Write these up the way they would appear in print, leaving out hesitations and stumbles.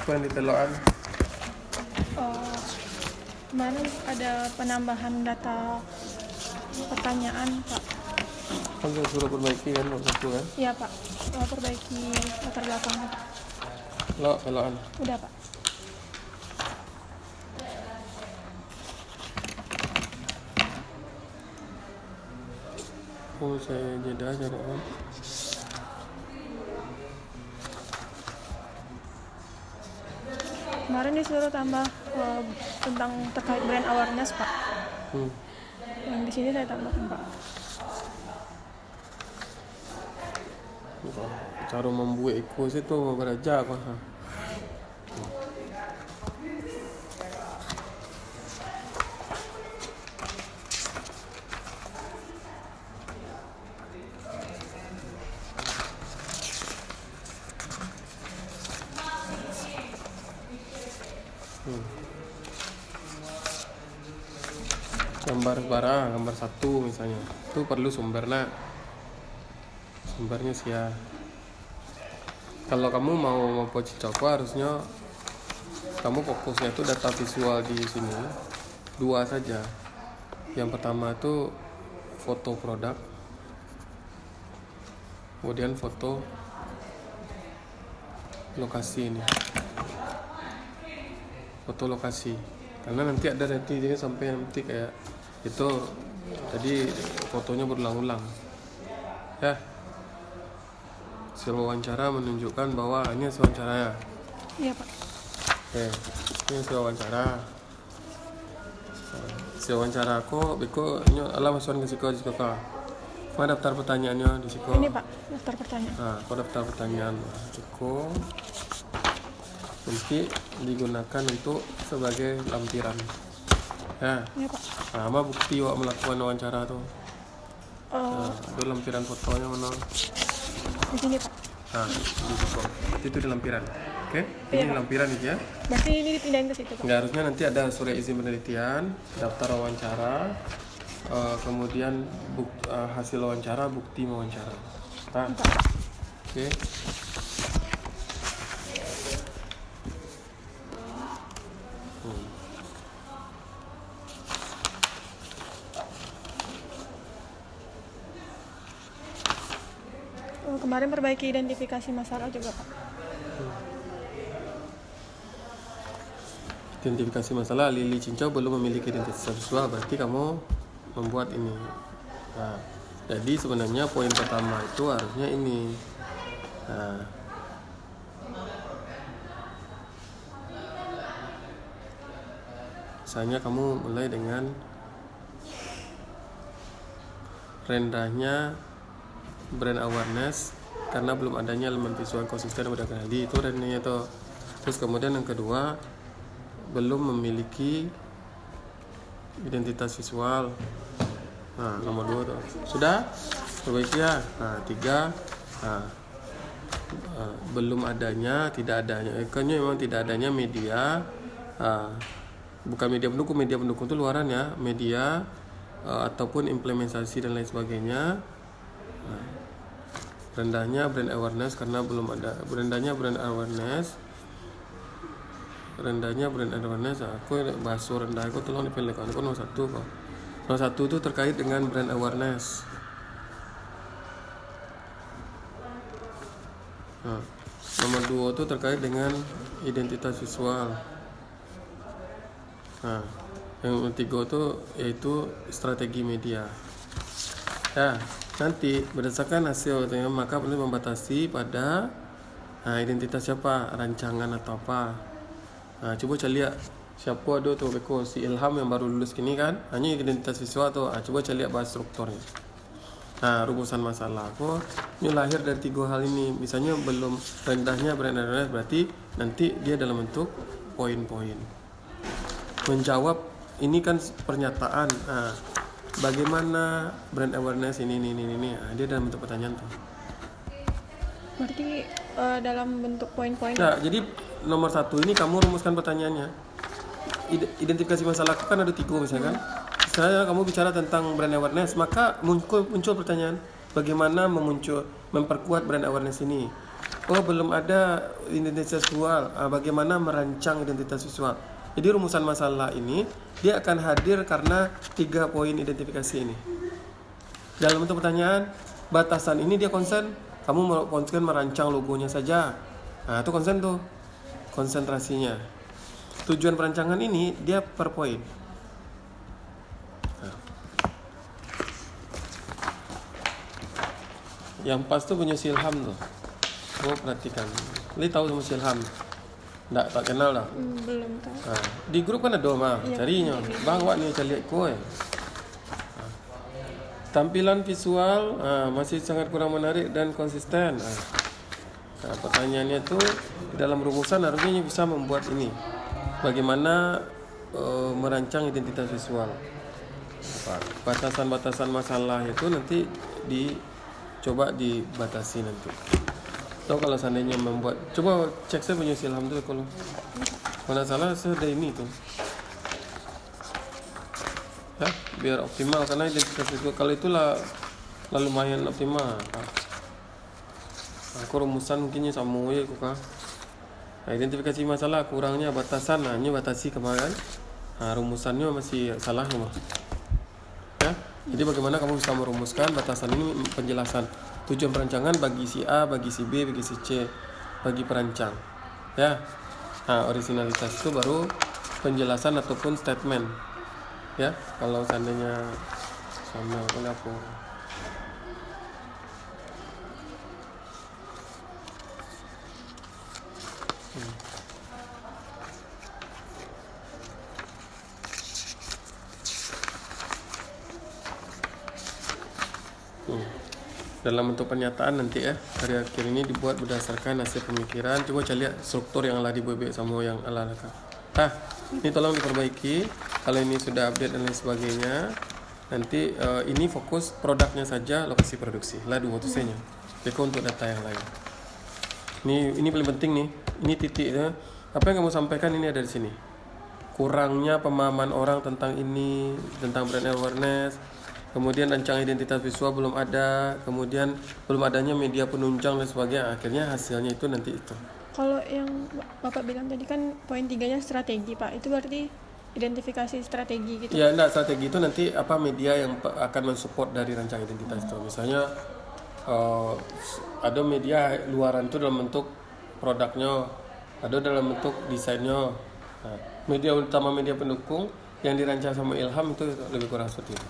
Apa yang ditelokan? Oh, kemarin ada penambahan data pertanyaan, Pak. Kan suruh perbaiki kan nomor 1 kan? Iya, Pak. Perbaiki latar belakangnya, Pak. Lo telokan. Udah, Pak. Oh, saya jeda cari kan. Kemarin disuruh tambah tentang terkait brand awareness, Pak. Yang di sini saya tambahkan, Pak. Cara membuat ekos itu beraja apa? Gambar 1 misalnya, itu perlu sumbernya sia. Kalau kamu mau cocok, harusnya kamu fokusnya itu data visual di sini 2 saja. Yang pertama itu foto produk, kemudian foto lokasi ini, foto lokasi, karena nanti ada jadi sampai nanti kayak itu jadi fotonya berulang-ulang ya. Hasil wawancara menunjukkan bahwa ini hasil wawancara ya. Iya, Pak. Oke, ini hasil wawancara. Hasil wawancara aku beko nyo ala masukan ke siko ka. Mana daftar pertanyaannya di siko? Ini, Pak, daftar pertanyaan. Nah, aku daftar pertanyaan Eko nanti digunakan untuk sebagai lampiran ya. Iya, Pak. Sama bukti wak melakukan wawancara tuh. Itu lampiran fotonya mana? Di sini, Pak. Nah, di situ. Itu di lampiran. Oke, Iya, ini Pak. lampiran itu ya. Berarti ini dipindahin ke situ, Pak. Nggak, harusnya nanti ada surat izin penelitian, daftar wawancara, kemudian hasil wawancara, bukti wawancara. Nah, oke. Kemarin perbaiki identifikasi masalah juga, Pak. Identifikasi masalah, Lili Cincau belum memiliki identitas visual, berarti kamu membuat ini. Nah, jadi sebenarnya poin pertama itu harusnya ini. Nah, misalnya kamu mulai dengan rendahnya brand awareness karena belum adanya elemen visual konsisten udah tadi, itu rendahnya tuh. Terus kemudian yang kedua, belum memiliki identitas visual. Nah, nomor 2 tuh sudah perbaiki ya. Nah, 3, belum adanya, tidak adanya, kayaknya memang tidak adanya media, bukan media pendukung itu luaran ya, media ataupun implementasi dan lain sebagainya. Rendahnya brand awareness karena belum ada. Rendahnya brand awareness, aku bahas rendah aku tolong dipilihkan. Aku nomor 1 kok. Nomor 1 itu terkait dengan brand awareness. Nah, nomor 2 itu terkait dengan identitas visual. Nah, yang ketiga itu yaitu strategi media. Ya, nanti berdasarkan hasil maka perlu membatasi pada identitas siapa, rancangan atau apa. Nah, coba cari lihat siapa ada tuh beko si Ilham yang baru lulus gini kan, hanya identitas visual tuh. Coba cari lihat bahas strukturnya. Nah, rumusan masalah aku ini lahir dari 3 hal ini. Misalnya belum rendahnya brand awareness, berarti nanti dia dalam bentuk poin-poin. Menjawab ini kan pernyataan. Nah, bagaimana brand awareness ini. Nah, dia dalam bentuk pertanyaan tuh. Berarti dalam bentuk poin-poin. Nah, jadi nomor 1 ini kamu rumuskan pertanyaannya. Identifikasi masalah kan ada 3 misalkan. Misalnya kamu bicara tentang brand awareness, maka muncul pertanyaan bagaimana memperkuat brand awareness ini. oh belum ada identitas visual, bagaimana merancang identitas visual. Jadi rumusan masalah ini dia akan hadir karena 3 poin identifikasi ini. Dalam bentuk pertanyaan, batasan ini dia konsen, kamu mau konsen merancang logonya saja. Nah, itu konsen tuh, konsentrasinya. Tujuan perancangan ini dia per poin. Nah. Yang pas tuh punya Silham tuh. Oh perhatikan. Li tahu sama Silham? Nggak, tak kenal lah. Belum tahu. Nah, di grup kan ada mah, carinya. Bang, wak nih cari lihat kowe. Tampilan visual masih sangat kurang menarik dan konsisten. Nah, pertanyaannya tuh dalam rumusan harusnya bisa membuat ini. Bagaimana merancang identitas visual. Batasan-batasan masalah itu nanti coba dibatasi nanti. Atau kalau seandainya membuat, coba cek saya punya Silham tuh kalau mana salah saya ada ini tuh. Ya, biar optimal karena identitas itu kalau itulah lumayan optimal. Aku rumusan mungkinnya sama ya kok. Nah, identifikasi masalah kurangnya batasan, ini batasi kemarin. Nah, rumusannya masih salah mah. Ya, jadi bagaimana kamu bisa merumuskan batasan ini, penjelasan tujuan perancangan bagi si A, bagi si B, bagi si C, bagi perancang. Ya, nah originalitas itu baru penjelasan ataupun statement. Ya, kalau seandainya sama aku. Dalam bentuk pernyataan nanti ya, hari akhir ini dibuat berdasarkan hasil pemikiran. Coba cari lihat struktur yang lah dibuat sama yang ala. Ini tolong diperbaiki. Kalau ini sudah update dan lain sebagainya, nanti ini fokus produknya saja, lokasi produksi. Lah dua tulisnya. Beko untuk data yang lain. Ini paling penting nih. Ini titik ya. Apa yang kamu sampaikan ini ada di sini. Kurangnya pemahaman orang tentang ini, tentang brand awareness. Kemudian rancang identitas visual belum ada, kemudian belum adanya media penunjang dan sebagainya. Akhirnya hasilnya itu nanti itu. Kalau yang Bapak bilang tadi kan poin 3-nya strategi, Pak. Itu berarti identifikasi strategi gitu. Ya, enggak, strategi itu nanti apa media yang akan mensupport dari rancang identitas itu. Misalnya ada media luaran itu dalam bentuk produknya, ada dalam bentuk desainnya. Nah, media utama, media pendukung yang dirancang sama Ilham itu lebih kurang seperti itu.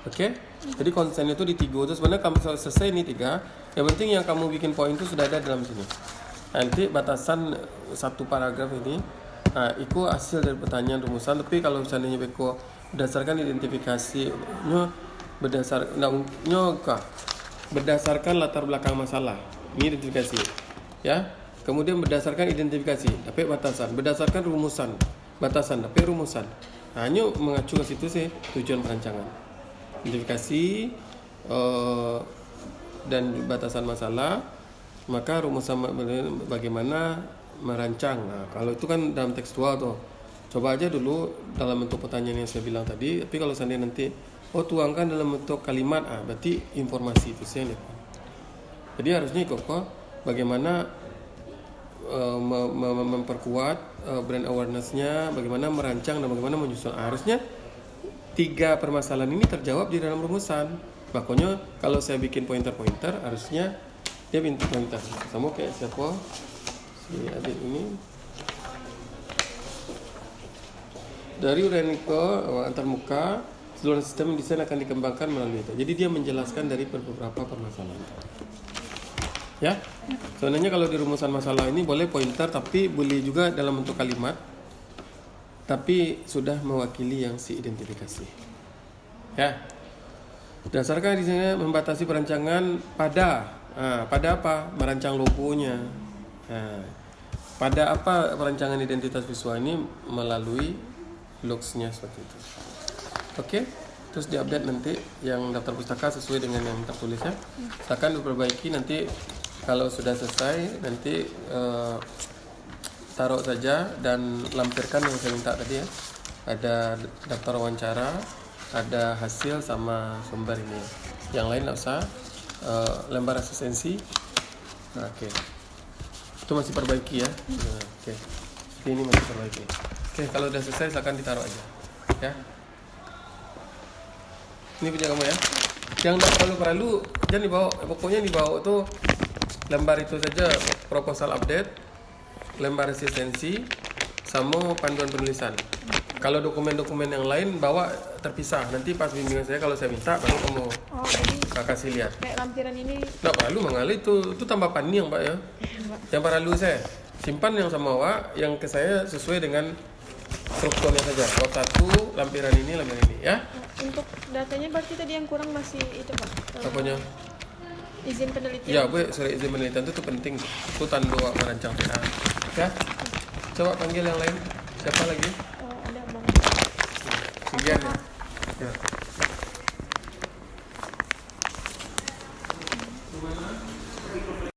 Oke, jadi konsen itu di 3 itu sebenarnya kamu selesai ini 3. Yang penting yang kamu bikin poin itu sudah ada dalam sini. Nanti batasan 1 paragraf ini, itu hasil dari pertanyaan rumusan. Tapi kalau seandainya beko berdasarkan identifikasinya berdasarkan latar belakang masalah, ini identifikasi, ya. Kemudian berdasarkan identifikasi, tapi batasan, berdasarkan rumusan, batasan, tapi rumusan. Nah, ini mengacu ke situ sih tujuan perancangan. Identifikasi dan batasan masalah, maka rumusan bagaimana merancang. Nah, kalau itu kan dalam tekstual tuh, coba aja dulu dalam bentuk pertanyaan yang saya bilang tadi. Tapi kalau seandainya nanti tuangkan dalam bentuk kalimat, berarti informasi itu sih. Jadi harusnya kok bagaimana memperkuat brand awareness-nya, bagaimana merancang dan bagaimana menyusun. Harusnya 3 permasalahan ini terjawab di dalam rumusan. Makanya kalau saya bikin pointer-pointer, harusnya dia pintu pointer. Sama kayak siapa si adik ini dari Ureniko antarmuka, seluruh sistem desain akan dikembangkan melalui itu. Jadi dia menjelaskan dari beberapa permasalahan. Ya, sebenarnya kalau di rumusan masalah ini boleh pointer, tapi boleh juga dalam bentuk kalimat. Tapi sudah mewakili yang si identifikasi. Ya. Berdasarkan di sini membatasi perancangan pada apa? Merancang logonya. Pada apa perancangan identitas visual ini melalui looks-nya seperti itu. Oke. Terus diupdate nanti yang daftar pustaka sesuai dengan yang tertulis ya. Silakan diperbaiki nanti kalau sudah selesai nanti taruh saja dan lampirkan yang saya minta tadi ya. Ada daftar wawancara, ada hasil sama sumber ini. Yang lain nggak usah. Lembar asistensi Nah, oke. Itu masih perbaiki ya. Nah, oke. Ini masih perbaiki. Oke, kalau udah selesai silakan ditaruh aja. Ya. Ini punya kamu ya. Yang enggak perlu jangan dibawa. Pokoknya dibawa tuh lembar itu saja, proposal update, lembar resistensi, sama panduan penulisan. Kalau dokumen-dokumen yang lain bawa terpisah. Nanti pas bimbingan saya kalau saya minta baru kamu Oh, jadi kasih lihat. kayak lampiran ini. Nggak perlu mengalir itu tambah pani yang Pak ya. Yang perlu saya simpan yang sama Wak, yang ke saya sesuai dengan strukturnya saja. Bab 1, lampiran ini ya. Untuk datanya berarti tadi yang kurang masih itu Pak. Apanya? Izin penelitian. Ya, gue surat izin penelitian itu penting. Itu tanda Wak merancang PA. Ya. Coba panggil yang lain. Siapa lagi? Ada Bang. Sekian ya. Ya.